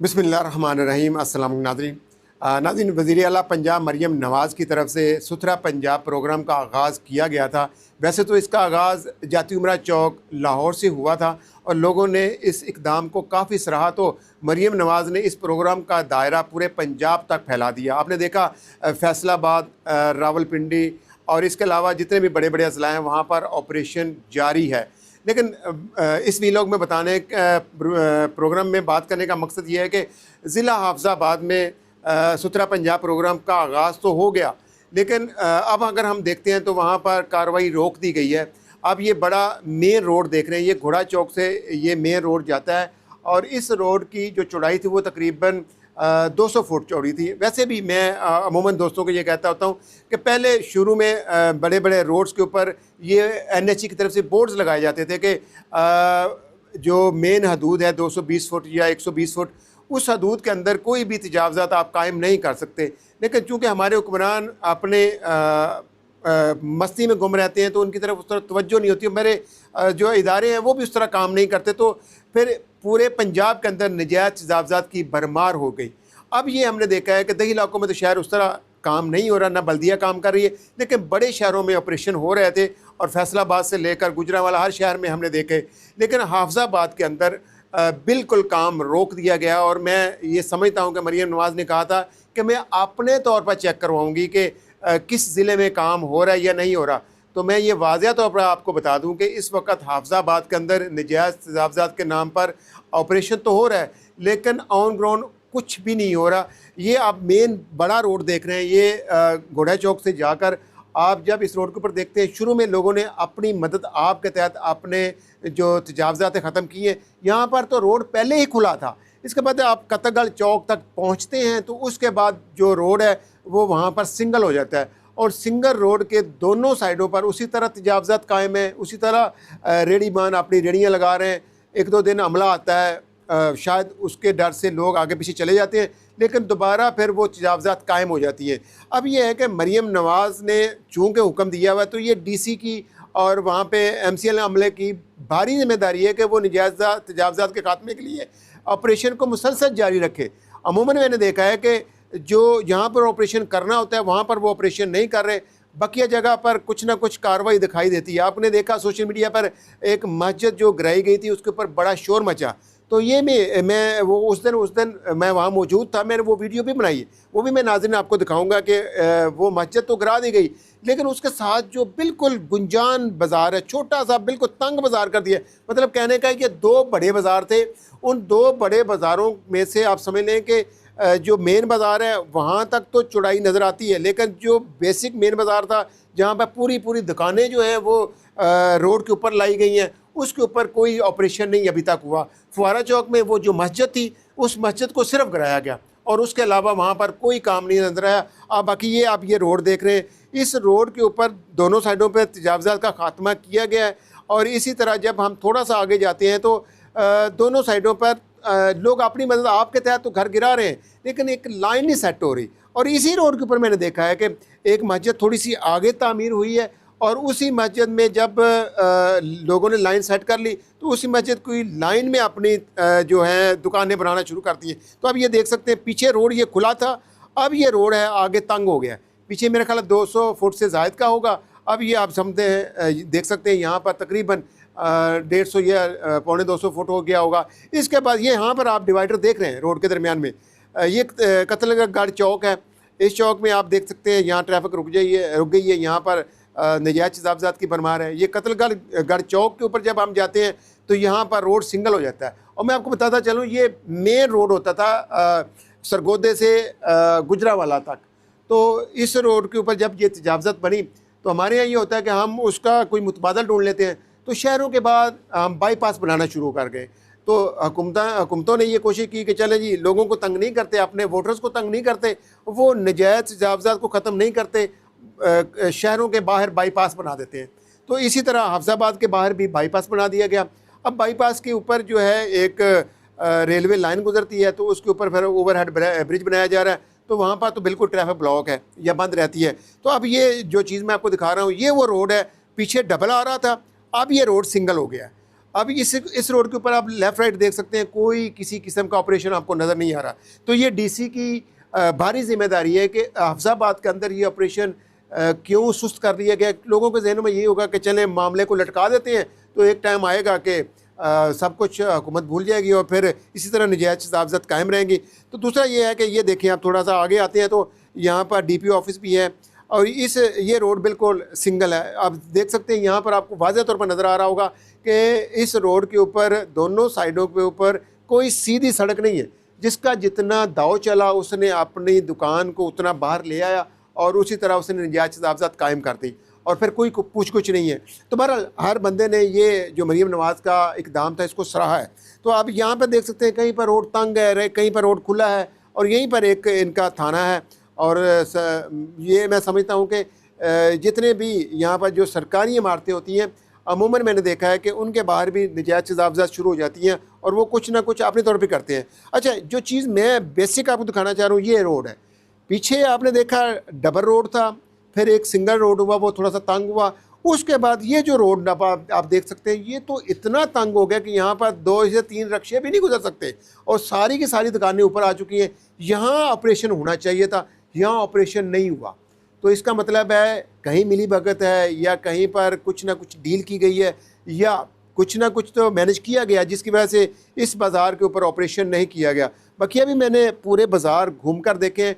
बिस्मिल्लाहिर्रहमानिर्रहीम। अस्सलाम नाज़रीन। नाज़रीन, वज़ीर आला पंजाब मरियम नवाज़ की तरफ से सुथरा पंजाब प्रोग्राम का आगाज़ किया गया था। वैसे तो इसका आगाज़ जाती उमरा चौक लाहौर से हुआ था और लोगों ने इस इक़दाम को काफ़ी सराहा, तो मरियम नवाज़ ने इस प्रोग्राम का दायरा पूरे पंजाब तक फैला दिया। आपने देखा फैसलाबाद, रावलपिंडी और इसके अलावा जितने भी बड़े बड़े अज़ला हैं वहाँ पर ऑपरेशन जारी है। लेकिन इस वीलॉग में बताने प्रोग्राम में बात करने का मकसद ये है कि ज़िला हाफिज़ाबाद में सुथरा पंजाब प्रोग्राम का आगाज़ तो हो गया, लेकिन अब अगर हम देखते हैं तो वहाँ पर कार्रवाई रोक दी गई है। अब ये बड़ा मेन रोड देख रहे हैं, ये घोड़ा चौक से ये मेन रोड जाता है और इस रोड की जो चौड़ाई थी वो तकरीबन 200 फुट चौड़ी थी। वैसे भी मैं अमूमन दोस्तों को ये कहता होता हूँ कि पहले शुरू में बड़े बड़े रोड्स के ऊपर ये NHA की तरफ से बोर्ड्स लगाए जाते थे कि जो मेन हदूद है 220 फुट या 120 फुट, उस हदूद के अंदर कोई भी तजावज़ात आप कायम नहीं कर सकते। लेकिन चूँकि हमारे हुक्मरान अपने मस्ती में गुम रहते हैं तो उनकी तरफ उस तरह तवज्जो नहीं होती। मेरे जो इदारे हैं वो भी उस तरह काम नहीं करते, तो फिर पूरे पंजाब के अंदर नजायज़ तजावज़ात की भरमार हो गई। अब ये हमने देखा है कि दही इलाकों में तो शहर उस तरह काम नहीं हो रहा, ना बल्दिया काम कर रही है, लेकिन बड़े शहरों में ऑपरेशन हो रहे थे और फैसलाबाद से लेकर गुजरांवाला हर शहर में हमने देखे। लेकिन हाफिज़ाबाद के अंदर बिल्कुल काम रोक दिया गया और मैं ये समझता हूँ कि मरियम नवाज़ ने कहा था कि मैं अपने तौर पर चेक करवाऊँगी कि किस ज़िले में काम हो रहा है या नहीं हो रहा। तो मैं ये वाज़ह तौर पर आपको बता दूं कि इस वक्त हाफिज़ाबाद के अंदर नजायज़ तजावज़ात के नाम पर ऑपरेशन तो हो रहा है, लेकिन ऑन ग्राउंड कुछ भी नहीं हो रहा। ये आप मेन बड़ा रोड देख रहे हैं, ये घोड़ा चौक से जाकर आप जब इस रोड के ऊपर देखते हैं, शुरू में लोगों ने अपनी मदद आप के तहत अपने जो तजावज़ात ख़त्म किए। यहाँ पर तो रोड पहले ही खुला था, इसके बाद आप कतगढ़ चौक तक पहुँचते हैं तो उसके बाद जो रोड है वो वहाँ पर सिंगल हो जाता है और सिंगल रोड के दोनों साइडों पर उसी तरह तजावज़ात कायम है, उसी तरह रेडीमान अपनी रेडियाँ लगा रहे हैं। एक दो दिन हमला आता है, शायद उसके डर से लोग आगे पीछे चले जाते हैं, लेकिन दोबारा फिर वो तजावज़ात कायम हो जाती है। अब ये है कि मरियम नवाज़ ने चूँकि हुक्म दिया हुआ, तो ये DC की और वहाँ पे MCL अमले की भारी जिम्मेदारी है कि वो नजायज़ तजावज़ात के खात्मे के लिए ऑपरेशन को मुसलसल जारी रखे। अमूमन मैंने देखा है कि जो यहाँ पर ऑपरेशन करना होता है वहाँ पर वो ऑपरेशन नहीं कर रहे, बकिया जगह पर कुछ ना कुछ कार्रवाई दिखाई देती है। आपने देखा सोशल मीडिया पर एक मस्जिद जो गिराई गई थी उसके ऊपर बड़ा शोर मचा, तो ये मैं वो उस दिन मैं वहाँ मौजूद था, मैंने वो वीडियो भी बनाई है, वो भी मैं नाज़रीन आपको दिखाऊंगा कि वो मस्जिद तो गिरा दी गई, लेकिन उसके साथ जो बिल्कुल गुंजान बाज़ार है, छोटा सा बिल्कुल तंग बाज़ार कर दिया। मतलब कहने का है कि दो बड़े बाज़ार थे, उन दो बड़े बाज़ारों में से आप समझ लें कि जो मेन बाज़ार है वहाँ तक तो चौड़ाई नज़र आती है, लेकिन जो बेसिक मेन बाज़ार था जहाँ पर पूरी दुकानें जो हैं वो रोड के ऊपर लाई गई हैं, उसके ऊपर कोई ऑपरेशन नहीं अभी तक हुआ। फुआरा चौक में वो जो मस्जिद थी उस मस्जिद को सिर्फ गिराया गया और उसके अलावा वहाँ पर कोई काम नहीं नजर आया। अब बाकी ये आप ये रोड देख रहे हैं, इस रोड के ऊपर दोनों साइडों पर तजावज़ात का खात्मा किया गया है और इसी तरह जब हम थोड़ा सा आगे जाते हैं तो दोनों साइडों पर लोग अपनी मदद आपके तहत तो घर गिरा रहे हैं, लेकिन एक लाइन नहीं सेट हो रही। और इसी रोड के ऊपर मैंने देखा है कि एक मस्जिद थोड़ी सी आगे तामीर हुई है और उसी मस्जिद में जब लोगों ने लाइन सेट कर ली तो उसी मस्जिद की लाइन में अपनी जो है दुकानें बनाना शुरू कर दी हैं। तो अब ये देख सकते हैं पीछे रोड ये खुला था, अब ये रोड है आगे तंग हो गया है, पीछे मेरे ख्याल 200 फुट से ज़ायद का होगा। अब ये आप समझते हैं, देख सकते हैं यहाँ पर तकरीबन 150 या 250 फुट हो गया होगा। इसके बाद ये यहाँ पर आप डिवाइडर देख रहे हैं रोड के दरमियान में, ये कतलगढ़ चौक है। इस चौक में आप देख सकते हैं यहाँ ट्रैफिक रुक गई है, यहाँ पर नजायज़ तजावज़ात की भरमार है। ये कतलगढ़ चौक के ऊपर जब हम जाते हैं तो यहाँ पर रोड सिंगल हो जाता है। और मैं आपको बताता चलूँ ये मेन रोड होता था सरगोदे से गुजरांवाला तक, तो इस रोड के ऊपर जब ये तजावज़ात बनी तो हमारे यहाँ ये होता है कि हम उसका कोई मुतबादल ढूंढ लेते हैं, तो शहरों के बाद हम बाईपास बनाना शुरू कर गए। तो हुकूमतों ने ये कोशिश की कि चले जी लोगों को तंग नहीं करते, अपने वोटर्स को तंग नहीं करते, वो नजायज़ तजावज़ात को ख़त्म नहीं करते, शहरों के बाहर बाईपास बना देते हैं। तो इसी तरह हाफिज़ाबाद के बाहर भी बाईपास बना दिया गया। अब बाईपास के ऊपर जो है एक रेलवे लाइन गुजरती है, तो उसके ऊपर फिर ओवरहेड ब्रिज बनाया जा रहा है, तो वहाँ पर तो बिल्कुल ट्रैफिक ब्लॉक है या बंद रहती है। तो अब ये जो चीज़ मैं आपको दिखा रहा हूँ ये वो रोड है, पीछे डबल आ रहा था, अब ये रोड सिंगल हो गया है। अब इस रोड के ऊपर आप लेफ़्ट राइट देख सकते हैं, कोई किसी किस्म का ऑपरेशन आपको नज़र नहीं आ रहा। तो ये डीसी की भारी ज़िम्मेदारी है कि हफ्साबाद के अंदर ये ऑपरेशन क्यों सुस्त कर दिया गया। लोगों के जहनों में ये होगा कि चलें मामले को लटका देते हैं, तो एक टाइम आएगा कि सब कुछ हुकूमत भूल जाएगी और फिर इसी तरह नजायज़ तजावज़ात कायम रहेंगी। तो दूसरा ये है कि ये देखें, आप थोड़ा सा आगे आते हैं तो यहाँ पर DPO ऑफिस भी है और ये रोड बिल्कुल सिंगल है। आप देख सकते हैं यहाँ पर आपको वाज़ेह तौर पर नज़र आ रहा होगा कि इस रोड के ऊपर दोनों साइडों के ऊपर कोई सीधी सड़क नहीं है। जिसका जितना दाव चला उसने अपनी दुकान को उतना बाहर ले आया और उसी तरह उसने नजायज़ तजावज़ात कायम कर दी और फिर कोई पूछ कुछ नहीं है। तो बहरहाल हर बंदे ने ये जो मरीम नवाज़ का इक़दाम था इसको सराहा है। तो आप यहाँ पर देख सकते हैं कहीं पर रोड तंग है, कहीं पर रोड खुला है और यहीं पर एक इनका थाना है। और ये मैं समझता हूँ कि जितने भी यहाँ पर जो सरकारी इमारतें होती हैं अमूमन मैंने देखा है कि उनके बाहर भी नजायज़ तजावज़ात शुरू हो जाती हैं और वो कुछ ना कुछ अपने तौर पे करते हैं। अच्छा, जो चीज़ मैं बेसिक आपको दिखाना चाह रहा हूँ ये रोड है। पीछे आपने देखा डबल रोड था, फिर एक सिंगल रोड हुआ, वो थोड़ा सा तंग हुआ। उसके बाद ये जो रोड आप देख सकते हैं ये तो इतना तंग हो गया कि यहाँ पर 2 से 3 रिक्शे भी नहीं गुजर सकते और सारी की सारी दुकानें ऊपर आ चुकी हैं। यहाँ ऑपरेशन होना चाहिए था, यहाँ ऑपरेशन नहीं हुआ। तो इसका मतलब है कहीं मिली भगत है या कहीं पर कुछ ना कुछ डील की गई है या कुछ ना कुछ तो मैनेज किया गया जिसकी वजह से इस बाज़ार के ऊपर ऑपरेशन नहीं किया गया। बाकी अभी मैंने पूरे बाज़ार घूम कर देखे,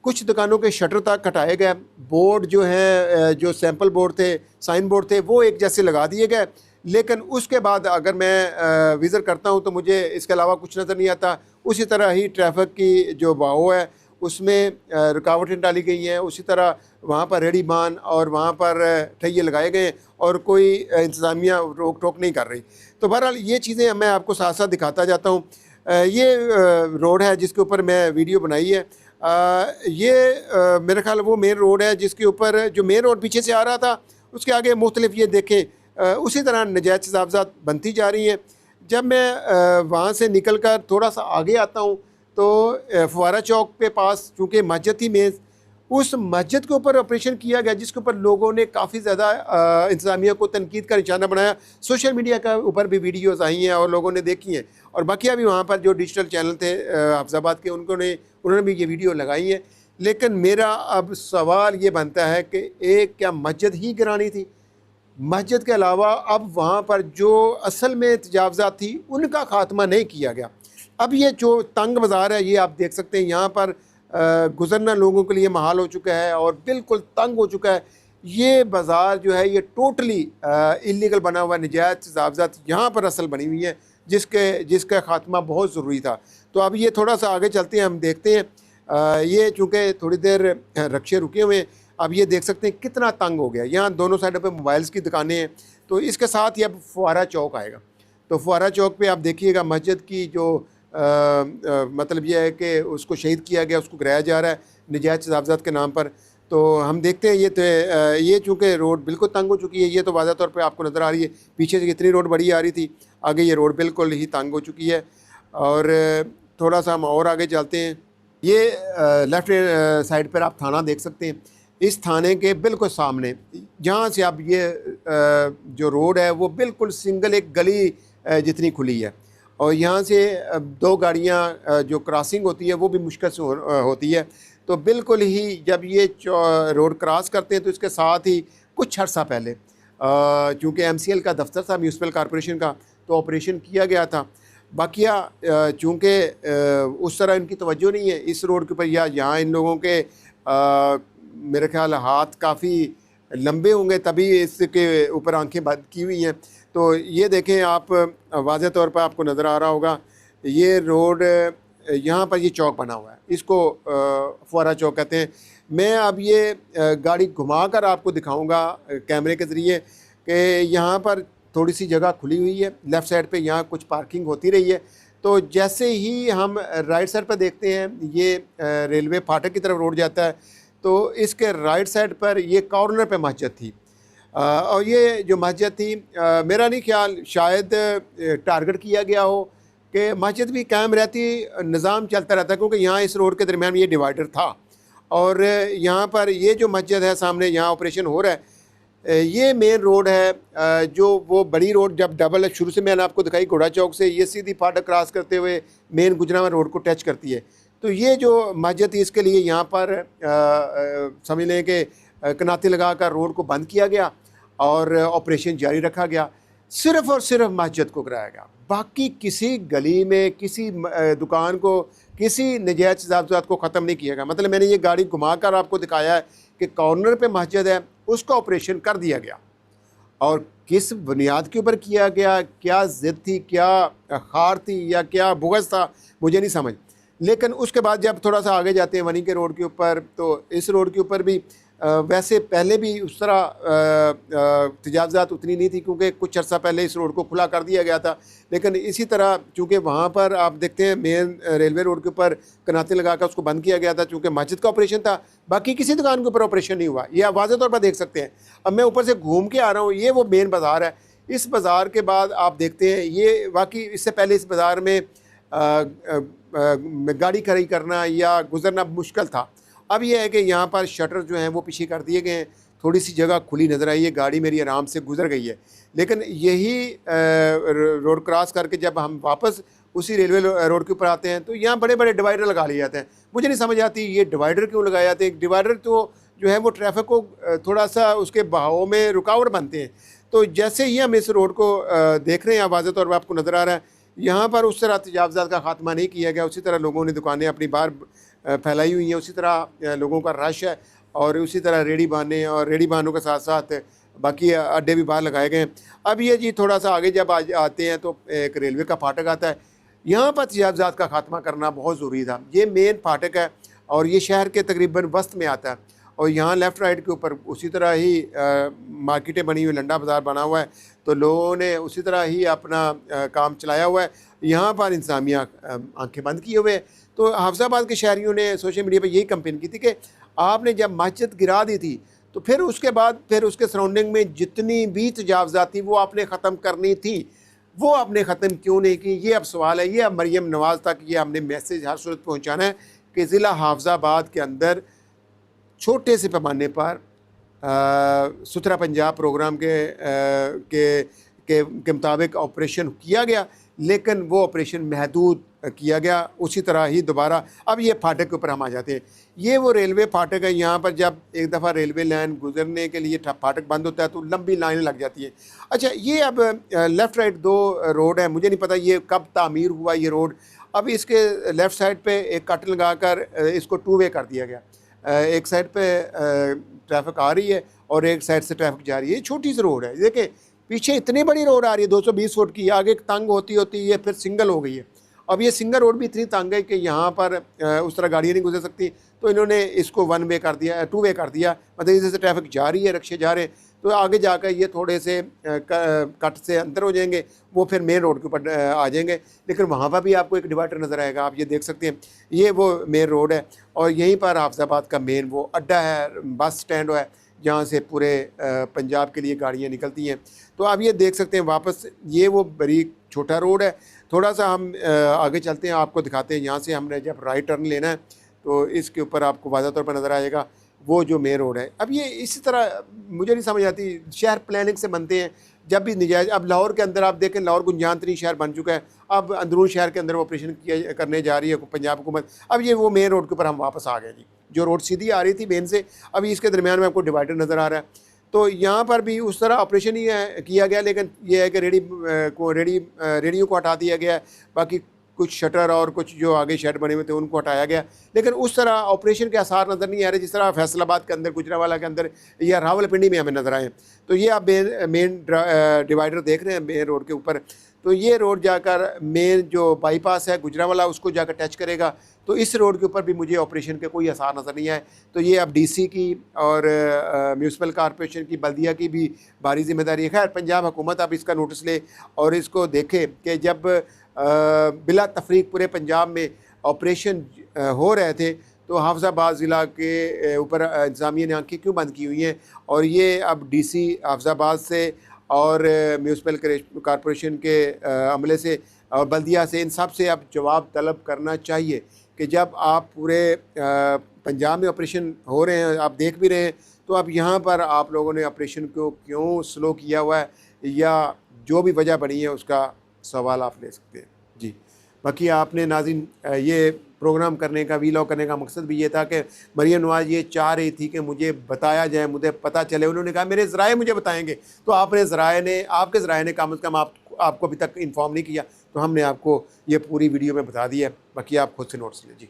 कुछ दुकानों के शटर तक हटाए गए, बोर्ड जो हैं जो सैंपल बोर्ड थे, साइन बोर्ड थे, वो एक जैसे लगा दिए गए। लेकिन उसके बाद अगर मैं विज़िट करता हूँ तो मुझे इसके अलावा कुछ नज़र नहीं आता। उसी तरह ही ट्रैफिक की जो बहाव है उसमें रुकावटें डाली गई हैं, उसी तरह वहाँ पर रेडी बान और वहाँ पर ठैये लगाए गए और कोई इंतज़ामिया रोक टोक नहीं कर रही। तो बहरहाल ये चीज़ें मैं आपको साथ साथ दिखाता जाता हूँ। ये रोड है जिसके ऊपर मैं वीडियो बनाई है। ये मेरे ख्याल वो मेन रोड है जिसके ऊपर जो मेन रोड पीछे से आ रहा था उसके आगे मुख्तलिफ ये देखें उसी तरह नजायज़ तजावज़ात बनती जा रही हैं। जब मैं वहाँ से निकल कर थोड़ा सा आगे आता हूँ तो फुवारा चौक पे पास चूँकि मस्जिद थी मेज़, उस मस्जिद के ऊपर ऑपरेशन किया गया जिसके ऊपर लोगों ने काफ़ी ज़्यादा इंतज़ामिया को तनकीद का निशाना बनाया। सोशल मीडिया का ऊपर भी वीडियोज़ आई हैं और लोगों ने देखी हैं और बाकी अभी वहाँ पर जो डिजिटल चैनल थे हफ्साबाद के उन्होंने भी ये वीडियो लगाई है। लेकिन मेरा अब सवाल ये बनता है कि एक क्या मस्जिद ही गिरानी थी? मस्जिद के अलावा अब वहाँ पर जो असल में तजावज़ात थी उनका ख़ात्मा नहीं किया गया। अब ये जो तंग बाज़ार है ये आप देख सकते हैं, यहाँ पर गुज़रना लोगों के लिए महाल हो चुका है और बिल्कुल तंग हो चुका है। ये बाज़ार जो है ये टोटली इलीगल बना हुआ, नजायज़ तजावज़ात यहाँ पर असल बनी हुई है जिसका ख़ात्मा बहुत ज़रूरी था। तो अब ये थोड़ा सा आगे चलते हैं, हम देखते हैं। ये चूँकि थोड़ी देर रक्शे रुके हुए हैं, अब ये देख सकते हैं कितना तंग हो गया। यहाँ दोनों साइडों पे मोबाइल्स की दुकानें हैं। तो इसके साथ ही अब फुवारा चौक आएगा। तो फुवारा चौक पे आप देखिएगा मस्जिद की जो मतलब यह है कि उसको शहीद किया गया, उसको गिराया जा रहा है नजायज़ तजावज़ात के नाम पर। तो हम देखते हैं ये चूँकि रोड बिल्कुल तंग हो चुकी है, ये तो वाज़ा तौर पे आपको नज़र आ रही है। पीछे से कितनी रोड बड़ी आ रही थी, आगे ये रोड बिल्कुल ही तंग हो चुकी है। और थोड़ा सा हम और आगे चलते हैं। ये लेफ़्ट साइड पर आप थाना देख सकते हैं। इस थाने के बिल्कुल सामने जहाँ से आप ये जो रोड है वो बिल्कुल सिंगल एक गली जितनी खुली है और यहाँ से 2 गाड़ियाँ जो क्रॉसिंग होती है वो भी मुश्किल से होती है। तो बिल्कुल ही जब ये रोड क्रॉस करते हैं तो इसके साथ ही कुछ अर्सा पहले चूँकि MCL का दफ्तर था, म्यूनसिपल कॉरपोरेशन का, तो ऑपरेशन किया गया था। बाकिया चूँकि उस तरह इनकी तवज्जो नहीं है इस रोड के ऊपर, या यहाँ इन लोगों के मेरे ख्याल हाथ काफ़ी लंबे होंगे तभी इसके ऊपर आंखें बंद की हुई हैं। तो ये देखें आप, वाज़े तौर पर आपको नज़र आ रहा होगा ये रोड, यहाँ पर ये चौक बना हुआ है, इसको फुवारा चौक कहते हैं। मैं अब ये गाड़ी घुमा कर आपको दिखाऊंगा कैमरे के ज़रिए कि यहाँ पर थोड़ी सी जगह खुली हुई है लेफ़्ट साइड पे, यहाँ कुछ पार्किंग होती रही है। तो जैसे ही हम राइट साइड पर देखते हैं ये रेलवे फाटक की तरफ रोड जाता है, तो इसके राइट साइड पर ये कॉर्नर पे मस्जिद थी। और ये जो मस्जिद थी मेरा नहीं ख्याल शायद टारगेट किया गया हो कि मस्जिद भी कायम रहती, निज़ाम चलता रहता, क्योंकि यहाँ इस रोड के दरमियान ये डिवाइडर था और यहाँ पर ये जो मस्जिद है सामने, यहाँ ऑपरेशन हो रहा है। ये मेन रोड है, जो वो बड़ी रोड जब डबल शुरू से मैंने आपको दिखाई घोड़ा चौक से, ये सीधी फाटक क्रॉस करते हुए मेन गुजरावाला रोड को टच करती है। तो ये जो मस्जिद थी इसके लिए यहाँ पर समझ लें कि कनाती लगा कर रोड को बंद किया गया और ऑपरेशन जारी रखा गया। सिर्फ़ और सिर्फ मस्जिद को कराया गया, बाकी किसी गली में किसी दुकान को, किसी नजायज़ तजावुज़ात को ख़त्म नहीं किया गया। मतलब मैंने ये गाड़ी घुमा कर आपको दिखाया है कि कॉर्नर पे मस्जिद है, उसका ऑपरेशन कर दिया गया। और किस बुनियाद के ऊपर किया गया, क्या ज़िद थी, क्या खार थी या क्या बुग़्ज़ था, मुझे नहीं समझ। लेकिन उसके बाद जब थोड़ा सा आगे जाते हैं वनी के रोड के ऊपर, तो इस रोड के ऊपर भी वैसे पहले भी उस तरह तजावुज़ात उतनी नहीं थी, क्योंकि कुछ अर्सा पहले इस रोड को खुला कर दिया गया था। लेकिन इसी तरह चूँकि वहाँ पर आप देखते हैं मेन रेलवे रोड के ऊपर कनाते लगा कर उसको बंद किया गया था, चूँकि मस्जिद का ऑपरेशन था, बाकी किसी दुकान के ऊपर ऑपरेशन नहीं हुआ। ये आप वाज़ेह तौर पर देख सकते हैं। अब मैं ऊपर से घूम के आ रहा हूँ, ये वो मेन बाज़ार है। इस बाज़ार के बाद आप देखते हैं ये वाकई इससे पहले इस बाज़ार में गाड़ी खड़ी करना या गुज़रना मुश्किल था। अब यह है कि यहाँ पर शटर जो हैं वो पीछे कर दिए गए हैं, थोड़ी सी जगह खुली नज़र आई है, गाड़ी मेरी आराम से गुजर गई है। लेकिन यही रोड क्रॉस करके जब हम वापस उसी रेलवे रोड के ऊपर आते हैं तो यहाँ बड़े बड़े डिवाइडर लगा लिए जाते हैं। मुझे नहीं समझ आती ये डिवाइडर क्यों लगाए जाते हैं। डिवाइडर तो जो है वो ट्रैफिक को थोड़ा सा उसके बहाव में रुकावट बनते हैं। तो जैसे ही हम इस रोड को देख रहे हैं, वाज़ेह तौर पर आपको नज़र आ रहा है, यहाँ पर उस तरह तजावुज़ात का खात्मा नहीं किया गया। उसी तरह लोगों ने दुकानें अपनी बाहर फैलाई हुई हैं, उसी तरह लोगों का रश है और उसी तरह रेडी बाने और रेडी बानों के साथ साथ बाकी अड्डे भी बाहर लगाए गए हैं। अब ये जी थोड़ा सा आगे जब आते हैं तो एक रेलवे का फाटक आता है। यहाँ पर तजावुज़ात का खात्मा करना बहुत ज़रूरी था। ये मेन फाटक है और ये शहर के तकरीबन वस्त में आता है और यहाँ लेफ़्ट राइट के ऊपर उसी तरह ही मार्केटें बनी हुई, लंडा बाज़ार बना हुआ है, तो लोगों ने उसी तरह ही अपना काम चलाया हुआ है। यहाँ पर इंतज़ामिया आंखें बंद किए हुए हैं। तो हाफिज़ाबाद के शहरियों ने सोशल मीडिया पर यही कंपेन की थी कि आपने जब मस्जिद गिरा दी थी तो फिर उसके बाद फिर उसके सराउंडिंग में जितनी भी तजावुज़ात थी वो आपने ख़त्म करनी थी, वो आपने ख़त्म क्यों नहीं की। ये अब सवाल है। ये अब मरियम नवाज़ तक ये हमने मैसेज हर सूरत पहुँचाना है कि ज़िला हाफिज़ाबाद के अंदर छोटे से पैमाने पर सुथरा पंजाब प्रोग्राम के मुताबिक ऑपरेशन किया गया, लेकिन वो ऑपरेशन महदूद किया गया। उसी तरह ही दोबारा अब ये फाटक के ऊपर हम आ जाते हैं। ये वो रेलवे फाटक है। यहाँ पर जब एक दफ़ा रेलवे लाइन गुजरने के लिए फाटक बंद होता है तो लंबी लाइनें लग जाती हैं। अच्छा, ये अब लेफ़्ट राइट दो रोड है, मुझे नहीं पता ये कब तामीर हुआ ये रोड। अब इसके लेफ़्ट साइड पे एक कट लगा कर इसको टू वे कर दिया गया। एक साइड पे ट्रैफिक आ रही है और एक साइड से ट्रैफिक जा रही है। छोटी सी रोड है, देखिए पीछे इतनी बड़ी रोड आ रही है 220 फुट की, आगे तंग होती होती ये फिर सिंगल हो गई है। अब ये सिंगल रोड भी इतनी तंग है कि यहाँ पर उस तरह गाड़ियाँ नहीं गुजर सकती, तो इन्होंने इसको वन वे कर दिया, टू वे कर दिया। मतलब जैसे ट्रैफिक जा रही है, रिक्शे जा रहे हैं, तो आगे जाकर ये थोड़े से कट से अंदर हो जाएंगे, वो फिर मेन रोड के ऊपर आ जाएंगे। लेकिन वहाँ पर भी आपको एक डिवाइडर नज़र आएगा, आप ये देख सकते हैं। ये वो मेन रोड है और यहीं पर हाफिज़ाबाद का मेन वो अड्डा है, बस स्टैंड है, जहाँ से पूरे पंजाब के लिए गाड़ियाँ निकलती हैं। तो आप ये देख सकते हैं वापस ये वो बड़ी छोटा रोड है। थोड़ा सा हम आगे चलते हैं, आपको दिखाते हैं। यहाँ से हमने जब राइट टर्न लेना है तो इसके ऊपर आपको वाज़ेह तौर पर नज़र आएगा वो जो मेन रोड है। अब ये इसी तरह मुझे नहीं समझ आती, शहर प्लानिंग से बनते हैं जब भी नजायज़। अब लाहौर के अंदर आप देखें, लाहौर गुंजान तरीन शहर बन चुका है, अब अंदरून शहर के अंदर ऑपरेशन किया करने जा रही है पंजाब हुकूमत। अब ये वो मेन रोड के ऊपर हम वापस आ गए जी, जो रोड सीधी आ रही थी मेन से, अभी इसके दरमियान में आपको डिवाइडर नज़र आ रहा है। तो यहाँ पर भी उस तरह ऑपरेशन ही किया गया, लेकिन यह है कि रेडियो को हटा दिया गया। बाकी कुछ शटर और कुछ जो आगे शेड बने हुए थे उनको हटाया गया, लेकिन उस तरह ऑपरेशन के आसार नज़र नहीं आ रहे जिस तरह फैसलाबाद के अंदर, गुजरावाला के अंदर या रावलपिंडी में हमें नज़र आए। तो ये आप मेन डिवाइडर देख रहे हैं मेन रोड के ऊपर। तो ये रोड जाकर मेन जो बाईपास है गुजरावाला उसको जाकर टच करेगा। तो इस रोड के ऊपर भी मुझे ऑपरेशन के कोई आसार नज़र नहीं आए। तो ये अब डीसी की और म्यूनसिपल कॉरपोरेशन की, बल्दिया की भी भारी जिम्मेदारी है। खैर पंजाब हुकूमत अब इसका नोटिस ले और इसको देखे कि जब बिला तफरीक पूरे पंजाब में ऑपरेशन हो रहे थे तो हाफिज़ाबाद ज़िला के ऊपर इंतज़ामिया ने आंखें क्यों बंद की हुई हैं। और ये अब डीसी हाफिज़ाबाद से और म्यूनसिपल कॉरपोरेशन के अमले से और बल्दिया से, इन सब से अब जवाब तलब करना चाहिए कि जब आप पूरे पंजाब में ऑपरेशन हो रहे हैं, आप देख भी रहे हैं, तो अब यहाँ पर आप लोगों ने ऑपरेशन को क्यों स्लो किया हुआ है, या जो भी वजह बनी है उसका सवाल आप ले सकते हैं। जी, बाकी आपने नाज़रीन ये प्रोग्राम करने का, वीलॉग करने का मकसद भी ये था कि मरियम नवाज़ ये चाह रही थी कि मुझे बताया जाए, मुझे पता चले। उन्होंने कहा मेरे ज़राए मुझे बताएंगे, तो आपके ज़राए ने कम अज़ कम आपको अभी तक इन्फॉर्म नहीं किया, तो हमने आपको ये पूरी वीडियो में बता दिया। बाकी आप खुद से नोट्स लें। जी।